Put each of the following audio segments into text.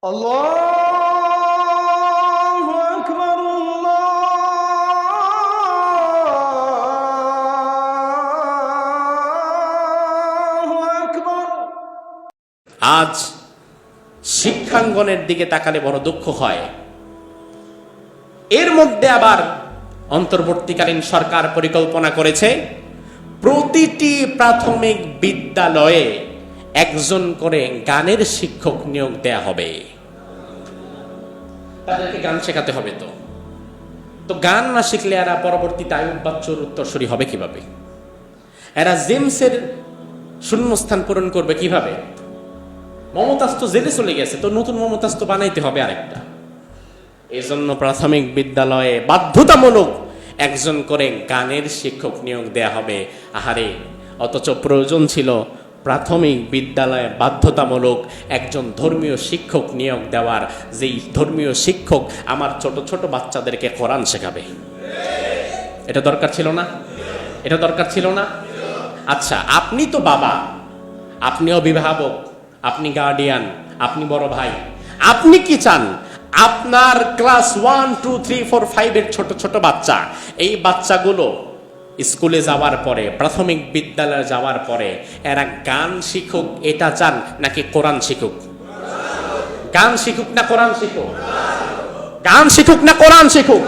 আল্লাহু আকবার, আল্লাহু আকবার। আজ শিক্ষাঙ্গনের দিকে তাকালে বড় দুঃখ হয়। এর মধ্যে আবার অন্তর্বর্তীকালীন সরকার পরিকল্পনা করেছে প্রতিটি প্রাথমিক বিদ্যালয়ে একজন করে গানের শিক্ষক নিয়োগ দেয়া হবে। তাদেরকে গান শেখাতে হবে। তো গান না শিখলে এরা পরবর্তীতে আয়ুব বাচ্চুর উত্তরসূরি হবে কিভাবে? এরা জেমসের শূন্যস্থান পূরণ করবে কিভাবে? মমতাজ তো জেলে চলে গেছে, তো নতুন মমতাজ তো বানাইতে হবে আরেকটা। এই জন্য প্রাথমিক বিদ্যালয়ে বাধ্যতামূলক একজন করে গানের শিক্ষক নিয়োগ দেয়া হবে। আহারে, অথচ প্রয়োজন ছিল প্রাথমিক বিদ্যালয়ে বাধ্যতামূলক একজন ধর্মীয় শিক্ষক নিয়োগ দেওয়ার, যেই ধর্মীয় শিক্ষক আমার ছোট ছোট বাচ্চাদেরকে কোরআন শেখাবে। এটা দরকার ছিল না? এটা দরকার ছিল না? আচ্ছা, আপনি তো বাবা, আপনি অভিভাবক, আপনি গার্ডিয়ান, আপনি বড় ভাই, আপনি কি চান আপনার ক্লাস 1, 2, 3, 4, 5 এর ছোট ছোট বাচ্চা, এই বাচ্চাগুলো স্কুলে যাওয়ার পরে, প্রাথমিক বিদ্যালয়ে যাওয়ার পরে এরা গান শিখুক এটা চান, নাকি কোরআন শিখুক? গান শিখুক না কোরআন শিখুক? গান শিখুক না কোরআন শিখুক?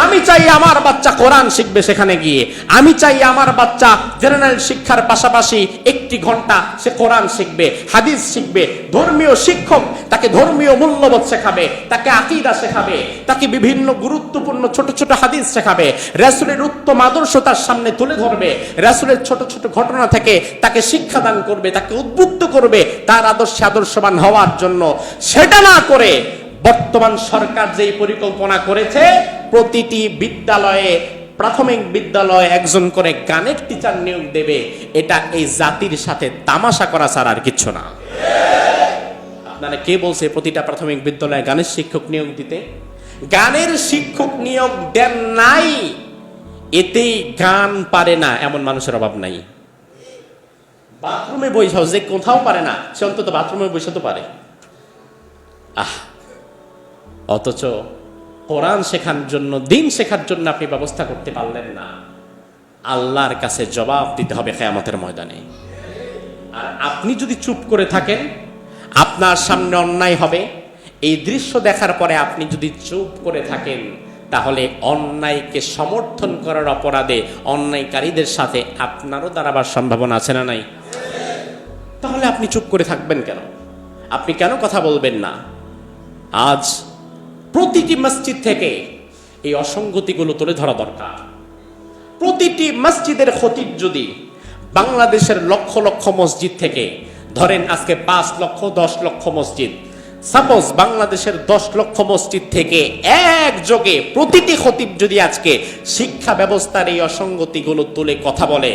আমি চাই আমার বাচ্চা কোরআন শিখবে সেখানে গিয়ে। আমি চাই আমার বাচ্চা জেনারেল শিক্ষার পাশাপাশি 1 ঘন্টা সে কোরআন শিখবে, হাদিস শিখবে। ধর্মীয় শিক্ষক তাকে ধর্মীয় মূল্যবোধ শেখাবে, তাকে আকীদা শেখাবে, তাকে বিভিন্ন গুরুত্বপূর্ণ ছোট ছোট হাদিস শেখাবে, রাসূলের উত্তম আদর্শ তার সামনে তুলে ধরবে, রাসূলের ছোট ছোট ঘটনা থেকে তাকে শিক্ষাদান করবে, তাকে উদ্বুদ্ধ করবে তার আদর্শে আদর্শবান হওয়ার জন্য। সেটা না করে বর্তমান সরকার যেই পরিকল্পনা করেছে প্রতিটি বিদ্যালয়ে, প্রাথমিক বিদ্যালয়ে একজন করে গানের টিচার নিয়োগ দেবে, এটা এই জাতির সাথে তামাশা করা ছাড়া আর কিচ্ছু না। আপনারা কে বলছে প্রতিটা প্রাথমিক বিদ্যালয়ে গানের শিক্ষক নিয়োগ দিতে? গানের শিক্ষক নিয়োগ দেন নাই, এতেই গান পারে না এমন মানুষের অভাব নাই। বাথরুমে বৈশাও, যে কোথাও পারে না সে অন্তত বাথরুমে বসে তো পারে। অথচ কোরআন শেখার জন্য, দিন শেখার জন্য আপনি ব্যবস্থা করতে পারলেন না। আল্লাহর কাছে জবাব দিতে হবে কিয়ামতের ময়দানে। আর আপনি যদি চুপ করে থাকেন, আপনার সামনে অন্যায় হবে, এই দৃশ্য দেখার পরে আপনি যদি চুপ করে থাকেন, তাহলে অন্যায়কে সমর্থন করার অপরাধে অন্যায়কারীদের সাথে আপনারও দাঁড়াবার সম্ভাবনা আছে না নাই? তাহলে আপনি চুপ করে থাকবেন কেন? আপনি কেন কথা বলবেন না? আজ প্রতিটি মসজিদ থেকে এই অসঙ্গতিগুলো তুলে ধরা দরকার। প্রতিটি মসজিদের খতিব যদি বাংলাদেশের লক্ষ লক্ষ মসজিদ থেকে, ধরেন আজকে 5 লক্ষ 10 লক্ষ মসজিদ, সাপোজ বাংলাদেশের 10 লক্ষ মসজিদ থেকে একযোগে প্রতিটি খতিব যদি আজকে শিক্ষা ব্যবস্থার এই অসঙ্গতিগুলো তুলে কথা বলে,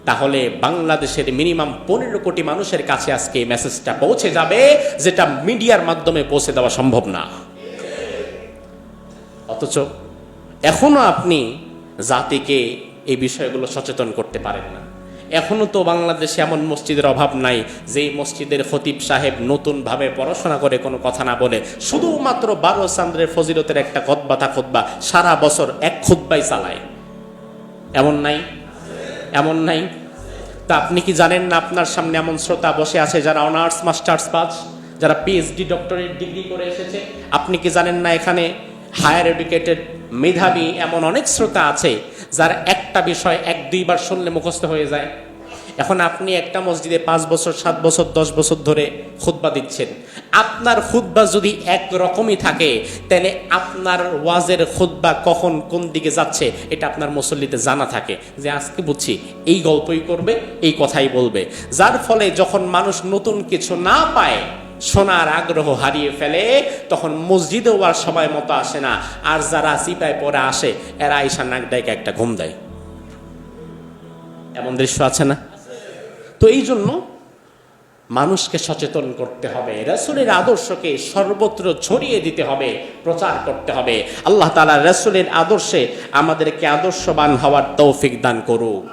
তাহলে বাংলাদেশের মিনিমাম 15 কোটি মানুষের কাছে আজকে এই মেসেজটা পৌঁছে যাবে, যেটা মিডিয়ার মাধ্যমে পৌঁছে দেওয়া সম্ভব না। অথচ এখনো আপনি জাতিকে এই বিষয়গুলো সচেতন করতে পারেন না। এখনো তো বাংলাদেশে এমন মসজিদের অভাব নাই যেই মসজিদের খতিব সাহেব নতুনভাবে পড়াশোনা করে কোনো কথা না বলে শুধুমাত্র 12 চান্দ্রের ফজিলতের একটা খুতবা সারা বছর এক খুতবাই চালায়। এমন নাই? এমন নাই? তা আপনি কি জানেন না আপনার সামনে এমন শ্রোতা বসে আছে যারা অনার্স মাস্টার্স পাস, যারা পিএইচডি ডক্টরেট ডিগ্রি করে এসেছে? আপনি কি জানেন না এখানে হায়ার এডুকেটেড মেধাবী এমন অনেক শ্রোতা আছে যার একটা বিষয় 1-2 বার শুনলে মুখস্থ হয়ে যায়? এখন আপনি একটা মসজিদে 5 বছর 7 বছর 10 বছর ধরে খুতবা দিচ্ছেন। আপনার খুতবা যদি একরকমই থাকে, তাহলে আপনার ওয়াজের খুতবা কখন কোন দিকে যাচ্ছে এটা আপনার মুসল্লিতে জানা থাকে, যে আজকে বুঝছি এই গল্পই করবে, এই কথাই বলবে। যার ফলে যখন মানুষ নতুন কিছু না পায়, শোনার আগ্রহ হারিয়ে ফেলে, তখন মসজিদে ওয়ার সময় মতো আসে না। আর যারা চিপায় পরে আসে, এরা আইসা নাক ডাইকা একটা ঘুম দেয়। এমন দৃশ্য আছে না? তো এই জন্য মানুষকে সচেতন করতে হবে, রাসূলের আদর্শকে সর্বত্র ছড়িয়ে দিতে হবে, প্রচার করতে হবে। আল্লাহ তাআলা রাসূলের আদর্শে আমাদেরকে আদর্শবান হওয়ার তৌফিক দান করুক।